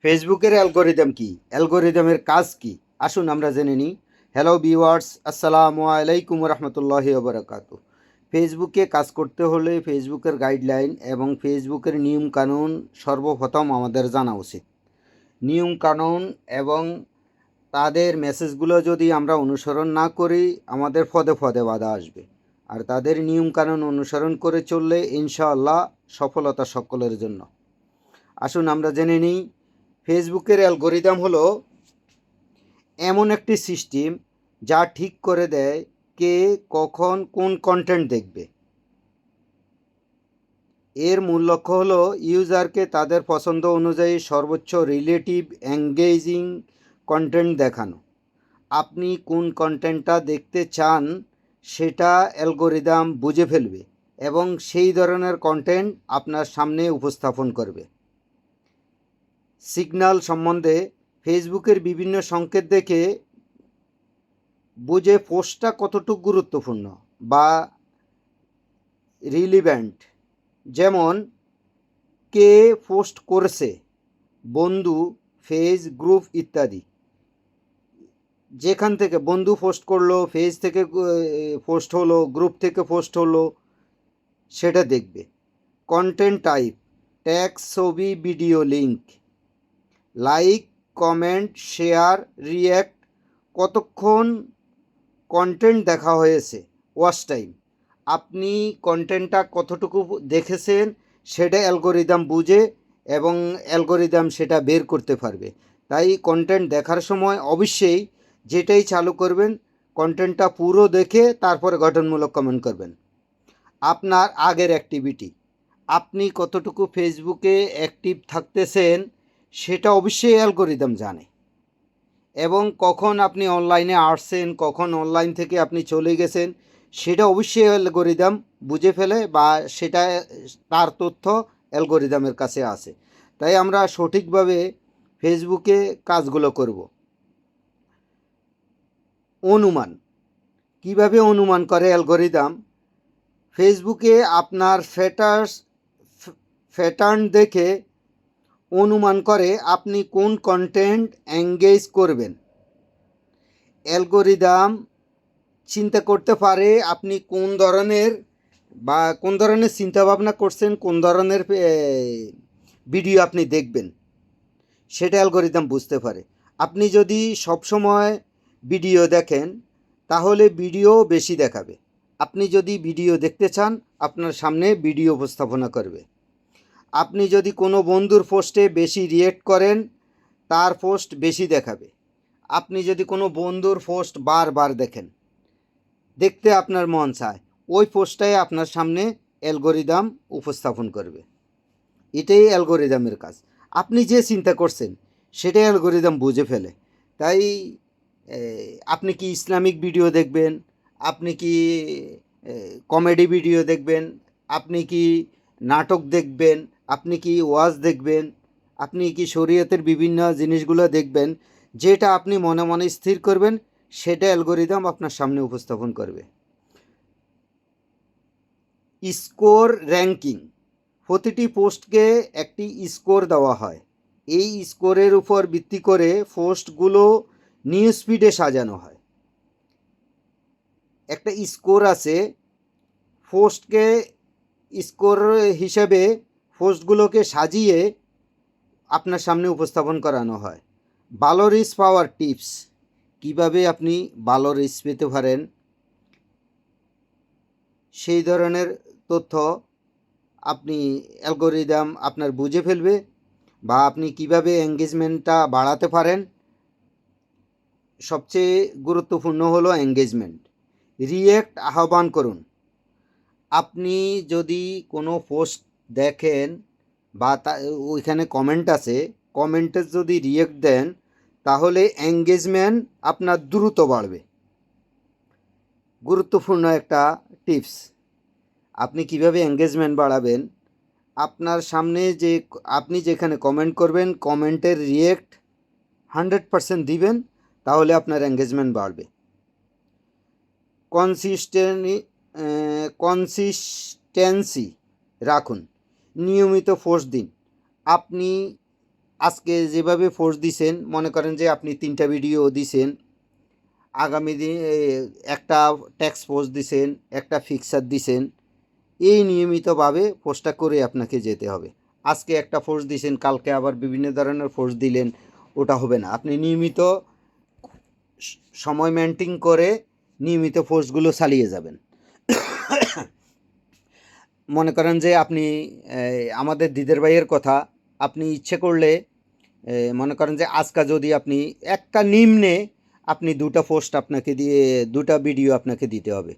ফেসবুকের অ্যালগরিদম কি? অ্যালগরিদমের কাজ কি? আসুন আমরা জেনে নিই। হ্যালো ভিউয়ার্স, আসসালামু আলাইকুম রহমতুল্লাহি ওবরাকাতু। ফেসবুকে কাজ করতে হলে ফেসবুকের গাইডলাইন এবং ফেসবুকের নিয়মকানুন সর্বপ্রথম আমাদের জানা উচিত। নিয়মকানুন এবং তাদের মেসেজগুলো যদি আমরা অনুসরণ না করি, আমাদের পদে পদে বাধা আসবে। আর তাদের নিয়মকানুন অনুসরণ করে চললে ইনশাআল্লাহ সফলতা সকলের জন্য। আসুন আমরা জেনে নিই। ফেসবুকের অ্যালগরিদম হলো এমন একটি সিস্টেম যা ঠিক করে দেয় কে কখন কোন কন্টেন্ট দেখবে। এর মূল লক্ষ্য হলো ইউজারকে তাদের পছন্দ অনুযায়ী সর্বোচ্চ রিলেটিভ এঙ্গেজিং কন্টেন্ট দেখানো। আপনি কোন কন্টেন্টটা দেখতে চান সেটা অ্যালগরিদম বুঝে ফেলবে এবং সেই ধরনের কন্টেন্ট আপনার সামনে উপস্থাপন করবে। সিগন্যাল সম্বন্ধে ফেসবুকের বিভিন্ন সংকেত দেখে বুঝে পোস্টটা কতটুকু গুরুত্বপূর্ণ বা রিলিভ্যান্ট। যেমন কে পোস্ট করছে, বন্ধু, ফেজ, গ্রুপ ইত্যাদি। যেখান থেকে বন্ধু পোস্ট করলো, ফেজ থেকে পোস্ট হলো, গ্রুপ থেকে পোস্ট হলো, সেটা দেখবে। কন্টেন্ট টাইপ, ট্যাক্স, ছবি, video, link, like, comment, share, react, কতক্ষণ কন্টেন্ট দেখা হয়েছে, ওয়াচ টাইম। আপনি কন্টেন্টটা কতটুকু দেখেছেন সেটা অ্যালগরিদম বুঝে এবং অ্যালগরিদম সেটা বের করতে পারবে। তাই কন্টেন্ট দেখার সময় অবশ্যই যেটাই চালু করবেন কন্টেন্টটা পুরো দেখে তারপরে গঠনমূলক কমেন্ট করবেন। আপনার আগের অ্যাক্টিভিটি, আপনি কতটুকু ফেসবুকে অ্যাক্টিভ থাকতেছেন সেটা অবশ্যই অ্যালগরিদম জানে। এবং কখন আপনি অনলাইনে আসছেন, কখন অনলাইন থেকে আপনি চলে গেছেন সেটা অবশ্যই অ্যালগরিদম বুঝে ফেলে বা সেটা তার তথ্য অ্যালগরিদমের কাছে আছে। তাই আমরা সঠিকভাবে ফেসবুকে কাজগুলো করব। অনুমান, কিভাবে অনুমান করে অ্যালগরিদম? ফেসবুকে আপনার প্যাটার্ন দেখে অনুমান করে আপনি কোন কন্টেন্ট এঙ্গেজ করবেন। অ্যালগরিদম চিন্তা করতে পারে আপনি কোন ধরনের চিন্তাভাবনা করছেন, কোন ধরনের ভিডিও আপনি দেখবেন সেটা অ্যালগরিদম বুঝতে পারে। আপনি যদি সবসময় ভিডিও দেখেন তাহলে ভিডিও বেশি দেখাবে। আপনি যদি ভিডিও দেখতে চান আপনার সামনে ভিডিও উপস্থাপনা করবে। আপনি যদি কোনো বন্ধুর পোস্টে বেশি রিয়েক্ট করেন তার পোস্ট বেশি দেখাবে। আপনি যদি কোনো বন্ধুর পোস্ট বারবার দেখেন, দেখতে আপনার মন চায়, ওই পোস্টটাই আপনার সামনে অ্যালগরিদম উপস্থাপন করবে। এটাই অ্যালগরিদমের কাজ। আপনি যে চিন্তা করছেন সেটাই অ্যালগরিদম বুঝে ফেলে। তাই আপনি কি ইসলামিক ভিডিও দেখবেন, আপনি কি কমেডি ভিডিও দেখবেন, আপনি কি নাটক দেখবেন, আপনি কি ওয়াজ দেখবেন, আপনি কি শরীয়তের বিভিন্ন জিনিসগুলো দেখবেন, যেটা আপনি মনে মনে স্থির করবেন সেটা অ্যালগরিদম আপনার সামনে উপস্থাপন করবে। স্কোর র্যাঙ্কিং, প্রতিটি পোস্টকে একটি স্কোর দেওয়া হয়। এই স্কোরের উপর ভিত্তি করে পোস্টগুলো নিউজ ফিডে সাজানো হয়। একটা স্কোর আছে, পোস্টকে স্কোর হিসেবে পোস্টগুলোকে সাজিয়ে আপনার সামনে উপস্থাপন করানো হয়। ভালো রিচ পাওয়ার টিপস, কিভাবে আপনি ভালো রিচ পেতে পারেন সেই ধরনের তথ্য আপনি অ্যালগরিদম আপনার বুঝে ফেলবে। বা আপনি কিভাবে এঙ্গেজমেন্টটা বাড়াতে পারেন, সবচেয়ে গুরুত্বপূর্ণ হলো এঙ্গেজমেন্ট। রিয়্যাক্ট আহ্বান করুন। আপনি যদি কোনো পোস্ট দেখেন বা ওইখানে কমেন্ট আছে, কমেন্টে যদি রিয়্যাক্ট দেন তাহলে এঙ্গেজমেন্ট আপনার দ্রুত বাড়বে। গুরুত্বপূর্ণ একটা টিপস। আপনি কিভাবে এঙ্গেজমেন্ট বাড়াবেন, আপনার সামনে যে আপনি যেখানে কমেন্ট করবেন কমেন্টের রিয়্যাক্ট 100% দিবেন, তাহলে আপনার এঙ্গেজমেন্ট বাড়বে। কনসিস্টেন্সি রাখুন, নিয়মিত পোস্ট দিন। আপনি আজকে যেভাবে ফোর্স দিছেন, মনে করেন যে আপনি 3টা ভিডিও দিছেন, আগামী দিন একটা ট্যাক্স পোস্ট দিছেন, একটা ফিক্সার দিছেন, এই নিয়মিতভাবে পোস্টটা করে আপনাকে যেতে হবে। আজকে একটা ফোর্স দিছেন, কালকে আবার বিভিন্ন ধরনের ফোর্স দিলেন, ওটা হবে না। আপনি নিয়মিত সময় মেনটেন করে নিয়মিত ফোর্সগুলো চালিয়ে যাবেন। মনে করেন যে আপনি আমাদের দিদের ভাইয়ের কথা, আপনি ইচ্ছে করলে মনে করেন যে আজকে যদি আপনি একটা নিম্নে আপনি 2টা পোস্ট আপনাকে দিয়ে 2টা ভিডিও আপনাকে দিতে হবে।